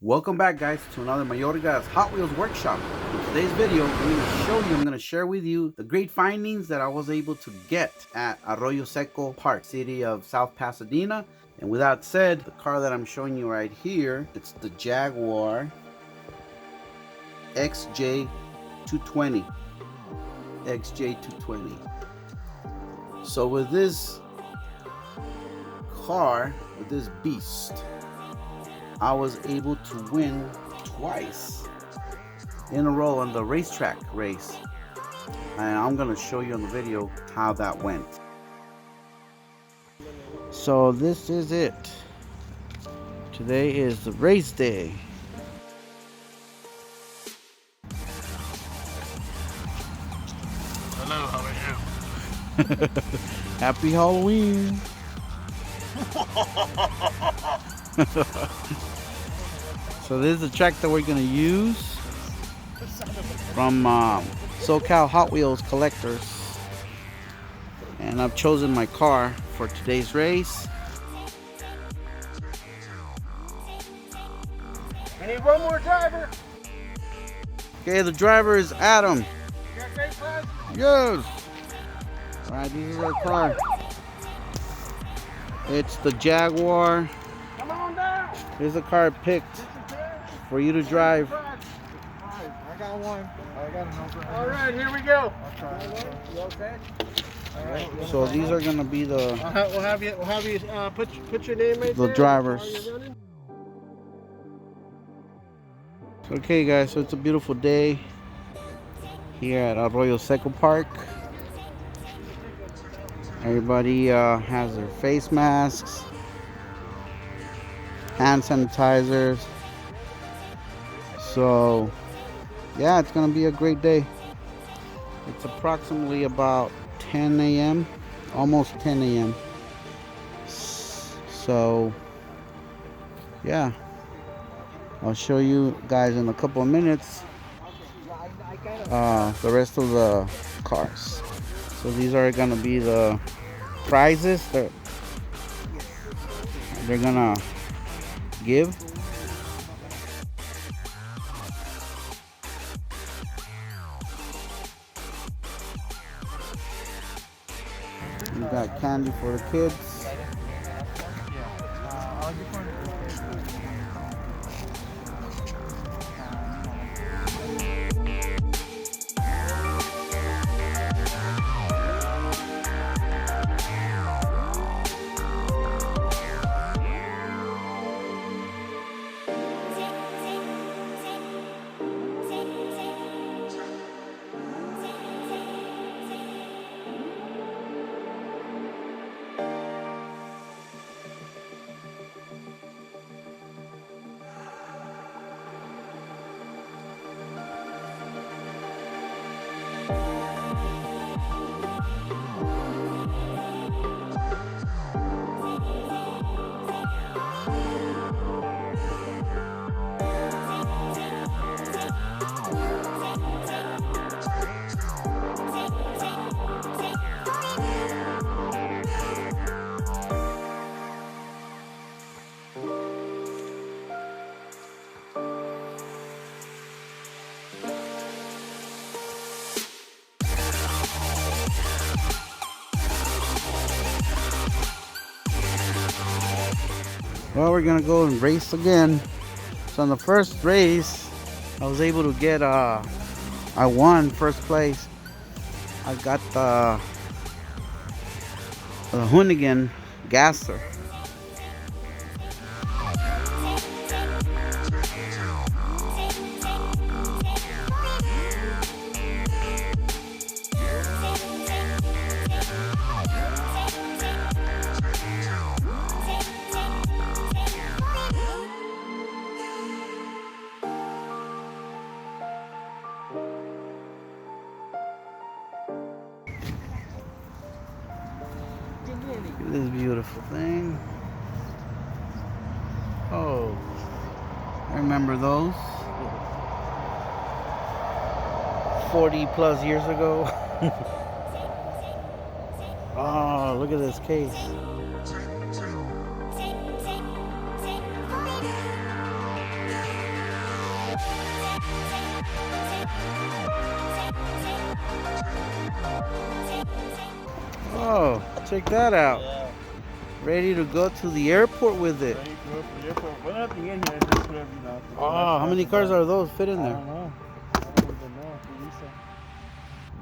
Welcome back, guys, to another Mayorga's Hot Wheels workshop. In today's video, I'm going to share with you the great findings that I was able to get at Arroyo Seco Park, city of South Pasadena. And with that said, the car that I'm showing you right here, it's the Jaguar XJ220. XJ220. So with this car, with this beast, I was able to win twice in a row on the racetrack race, and I'm gonna show you on the video how that went. So this is it. Today is the race day. Hello, how are you? Happy Halloween. So this is the track that we're gonna use from SoCal Hot Wheels collectors, and I've chosen my car for today's race. I need one more driver. Okay, the driver is Adam. You got great flags? Yes. All right, this is our car. It's the Jaguar. Come on down. Here's the car I picked for you to drive. Alright, I got one. I got an All right, here we go. You okay? All right. So these are gonna be the We'll have you put your name right there. drivers. Okay, guys, so it's a beautiful day here at Arroyo Seco Park. Everybody has their face masks, hand sanitizers. So yeah, it's gonna be a great day. It's approximately about 10 a.m. almost 10 a.m. So yeah, I'll show you guys in a couple of minutes the rest of the cars. So these are gonna be the prizes that they're gonna give. We got candy for the kids. Well, we're gonna go and race again. So in the first race, I was able to get I won first place. I got the Hoonigan gasser. Look at this beautiful thing. Oh, I remember those 40 plus years ago. Oh, look at this case. Check that out. Yeah. Ready to go to the airport with it. Ready to go to the airport. We don't have to get here. Just whatever, you know. Oh, how many cars are those fit in I there? don't know. I don't even know.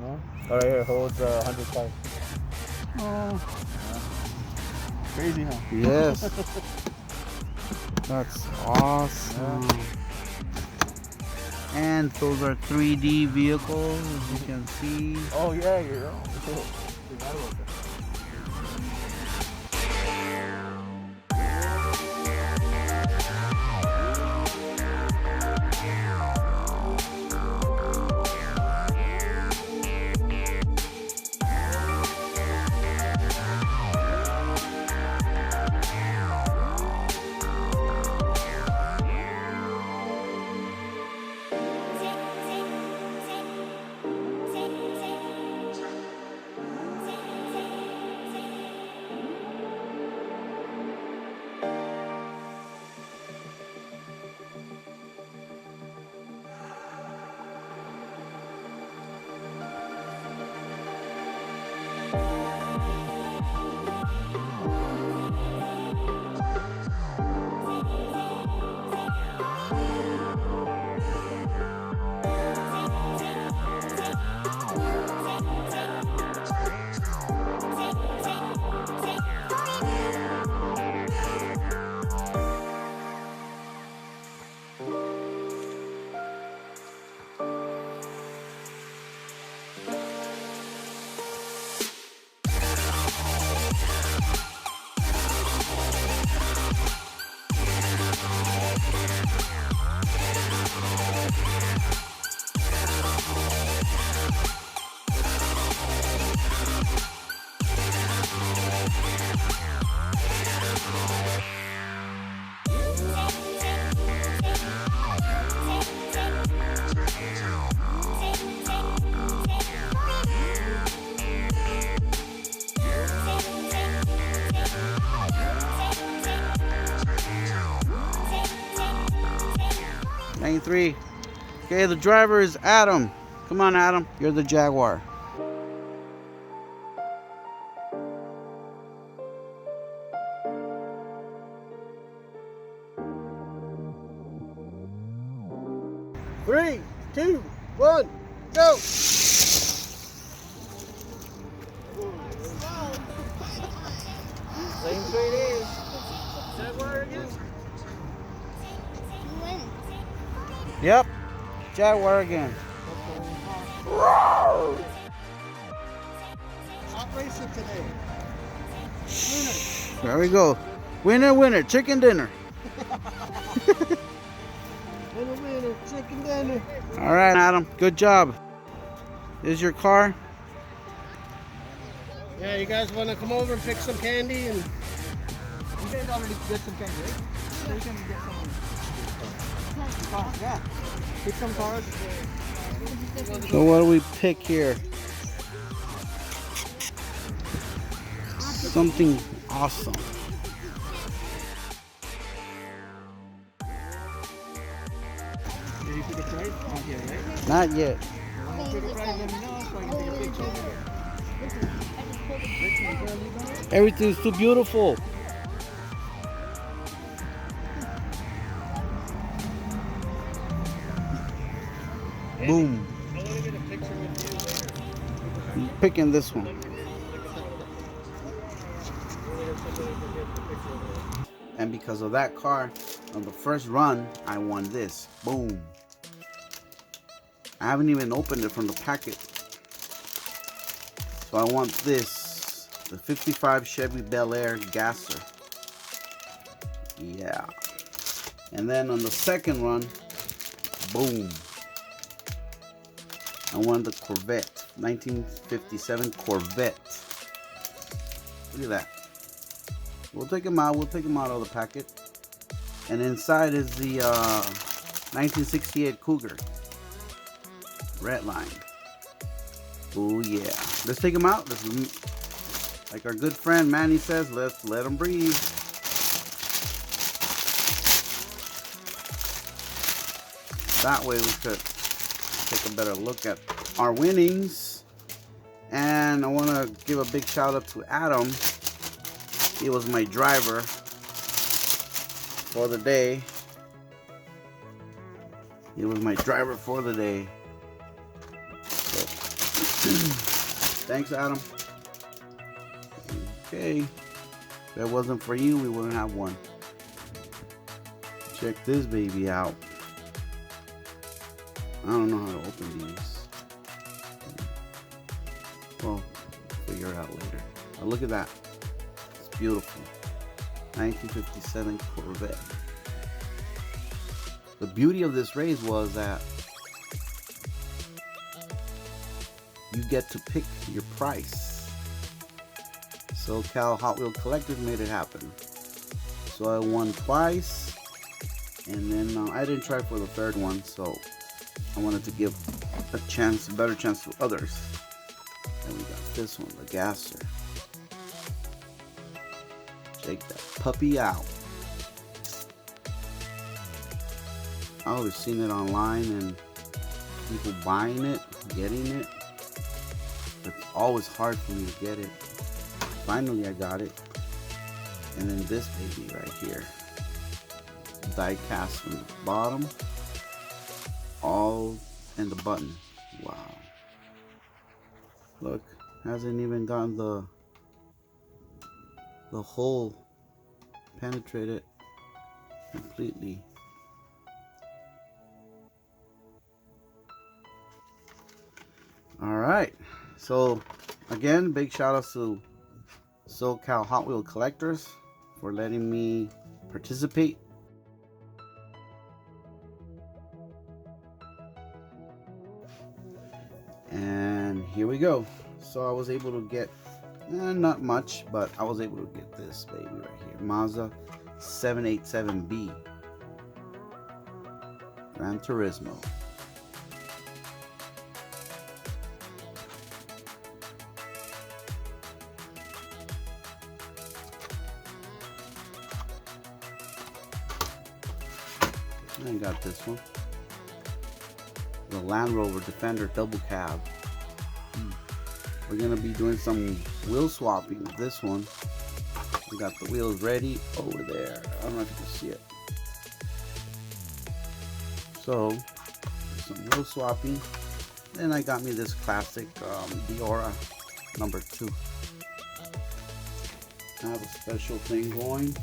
No? Oh, right here holds 100 cars. Oh. Crazy, huh? Yes. That's awesome. Yeah. And those are 3D vehicles, as you can see. Oh, yeah, you're right. Forgot about that. Three. Okay, the driver is Adam. Come on, Adam. You're the Jaguar. Three, two, one, go! Same 3D. Jaguar again? Yep. Jaguar again. Hot racing today. There we go. Winner, winner. Chicken dinner. Winner, chicken dinner. All right, Adam. Good job. This is your car. Yeah, you guys want to come over and pick some candy? And you guys already get some candy, right? So you can get some. Yeah. Pick some cars. So what do we pick here? Something awesome. Did you pick a price? Not yet, right? Not yet. Pick a price, let me know so I can take a picture. Everything's too beautiful. Boom. I want to get a picture with you later. I'm picking this one. And because of that car, on the first run, I won this. Boom. I haven't even opened it from the packet. So I want this. The 55 Chevy Bel Air Gasser. Yeah. And then on the second run, boom. I won the Corvette. 1957 Corvette. Look at that. We'll take them out. We'll take them out of the packet. And inside is the 1968 Cougar. Red line. Oh yeah. Let's take them out. Like our good friend Manny says, let's let them breathe. That way we could take a better look at our winnings And I want to give a big shout out to Adam. He was my driver for the day. He was my driver for the day. So, thanks, Adam. Okay. If it wasn't for you, we wouldn't have one. Check this baby out. I don't know how to open these. Well, figure it out later. But look at that. It's beautiful. 1957 Corvette. The beauty of this race was that you get to pick your price. SoCal Hot Wheel Collectors made it happen. So I won twice, and then I didn't try for the third one, so I wanted to give a better chance to others. And we got this one, the gasser. Check that puppy out. I always seen it online and people buying it, getting it. It's always hard for me to get it. Finally I got it. And then this baby right here. Die cast from the bottom. All in the button. Wow. Look, hasn't even gotten the hole penetrated completely. All right, so again, big shout outs to SoCal Hot Wheel Collectors for letting me participate. And here we go. So I was able to get not much, but I was able to get this baby right here, Mazda 787B Gran Turismo. I got this one, the Land Rover Defender double cab. We're gonna be doing some wheel swapping with this one. We got the wheels ready over there. I don't know if you can see it. So some wheel swapping. Then I got me this classic Diora number 2. I have a special thing going.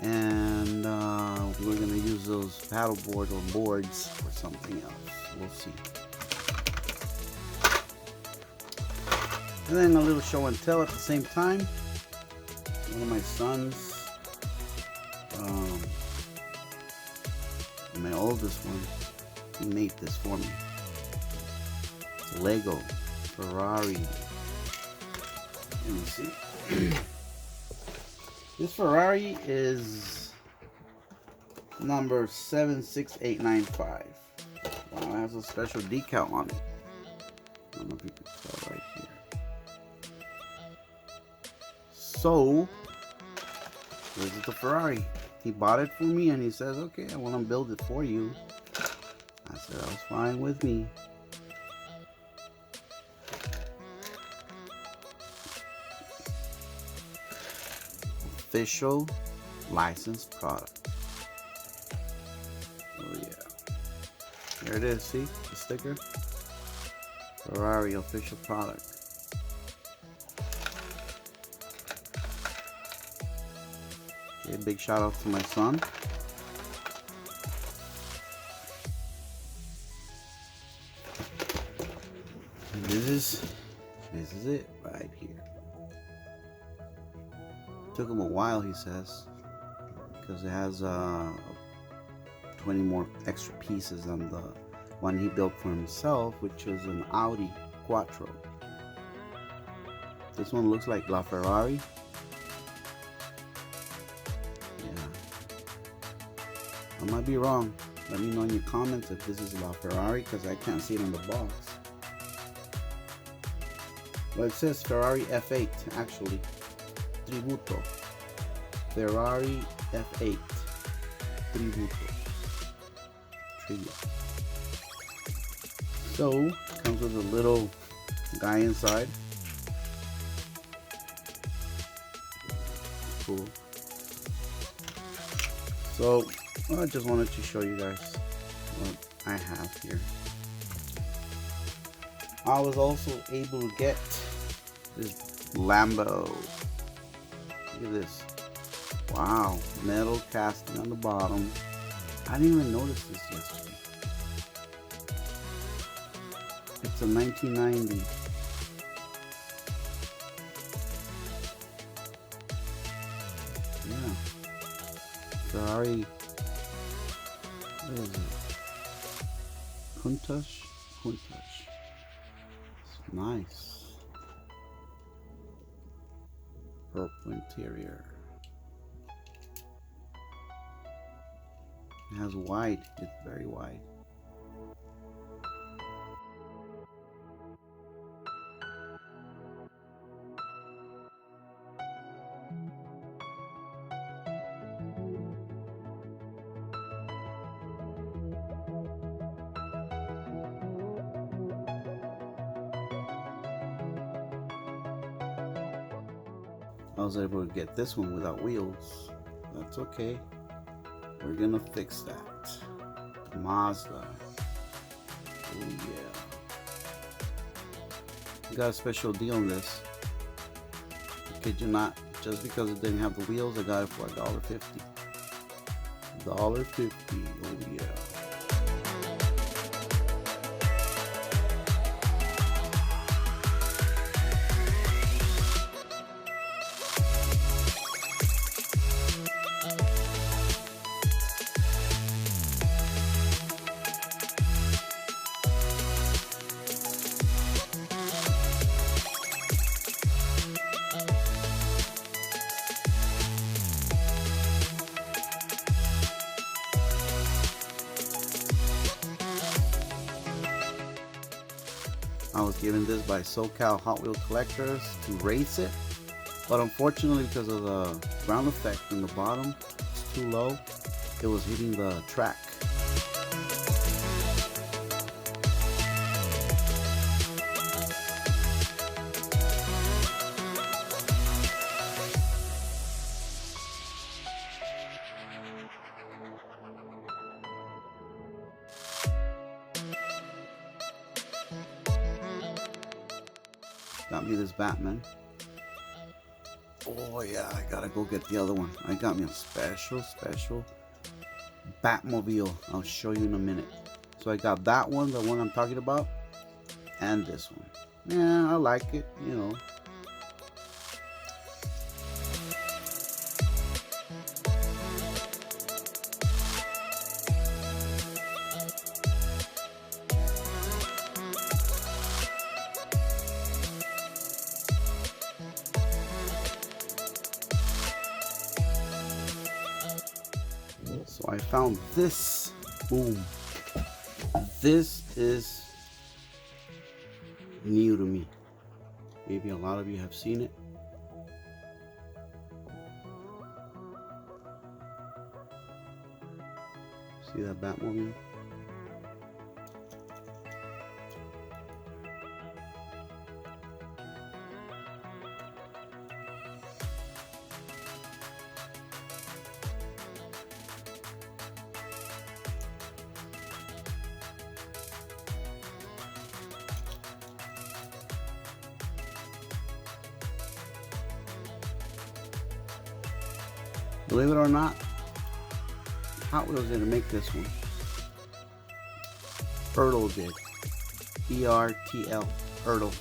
And we're gonna use those paddle boards or boards for something else. We'll see. And then a little show and tell at the same time. One of my sons, my oldest one, he made this for me. It's a Lego Ferrari. Let me see. This Ferrari is number 76895. Wow, it has a special decal on it. I don't know if you can tell right here. So, this is the Ferrari. He bought it for me and he says, okay, I want to build it for you. I said, that's fine with me. Official licensed product. Oh yeah. There it is, see the sticker? Ferrari official product. Okay, big shout out to my son. And this is it right here. Took him a while, he says, because it has 20 more extra pieces on the one he built for himself, which is an Audi Quattro. This one looks like La Ferrari. Yeah, I might be wrong. Let me know in your comments if this is La Ferrari, because I can't see it on the box. Well, it says Ferrari F8 actually. Tributo. Ferrari F8 Tributo. Tribute. So, comes with a little guy inside. Cool. So I just wanted to show you guys what I have here. I was also able to get this Lambo. Look at this. Wow, metal casting on the bottom. I didn't even notice this yesterday. It's a 1990. Yeah. Ferrari. What is it? Countach? Countach. It's nice. Purple interior. It has wide. It's very wide. I was able to get this one without wheels. That's okay. We're gonna fix that. Mazda. Oh yeah. Got a special deal on this. I kid you not. Just because it didn't have the wheels, I got it for $1.50. $1.50. Oh yeah. I was given this by SoCal Hot Wheel collectors to race it, but unfortunately because of the ground effect in the bottom, it's too low, it was hitting the track. Got me this Batman. Oh yeah, I gotta go get the other one. I got me a special Batmobile. I'll show you in a minute. So I got that one, the one I'm talking about, and this one. Yeah, I like it, you know. So I found this. Boom. This is new to me. Maybe a lot of you have seen it. See that Batmobile? Believe it or not, Hot Wheels didn't make this one. Ertl did. E-R-T-L. Ertl.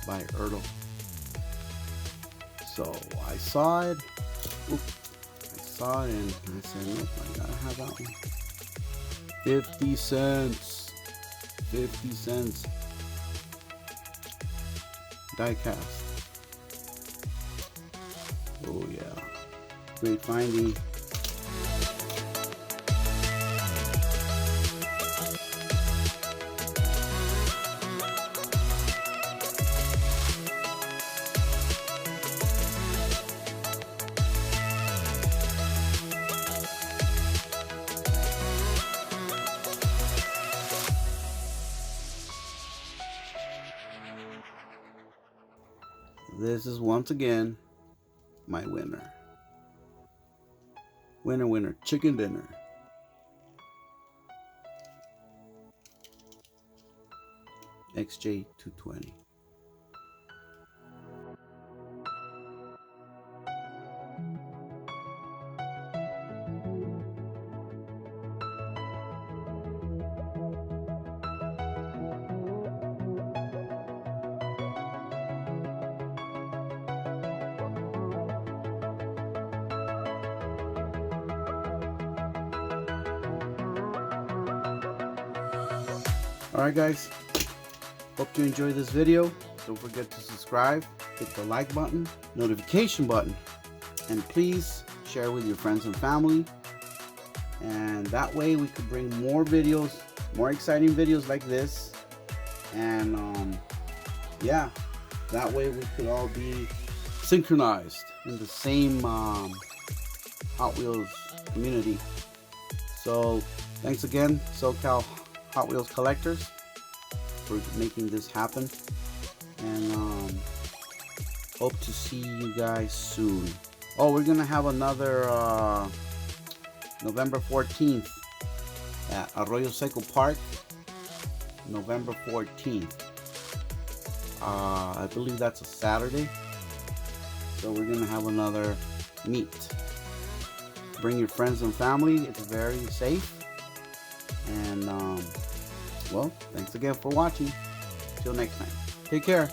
By Ertl. So I saw it. I saw it and I said, nope, I gotta have that one. 50 cents. 50 cents. Diecast. Oh yeah. Great finding. this is once again my winner. Winner, winner, chicken dinner. XJ220. Alright guys, hope you enjoyed this video. Don't forget to subscribe, hit the like button, notification button, and please share with your friends and family. And that way we could bring more videos, more exciting videos like this. And yeah, that way we could all be synchronized in the same Hot Wheels community. So thanks again, SoCal Hot Wheels collectors, for making this happen, and hope to see you guys soon. Oh, we're gonna have another November 14th at Arroyo Seco Park. November 14th. I believe that's a Saturday. So we're gonna have another meet. Bring your friends and family. It's very safe. And well, thanks again for watching. Till next time. Take care.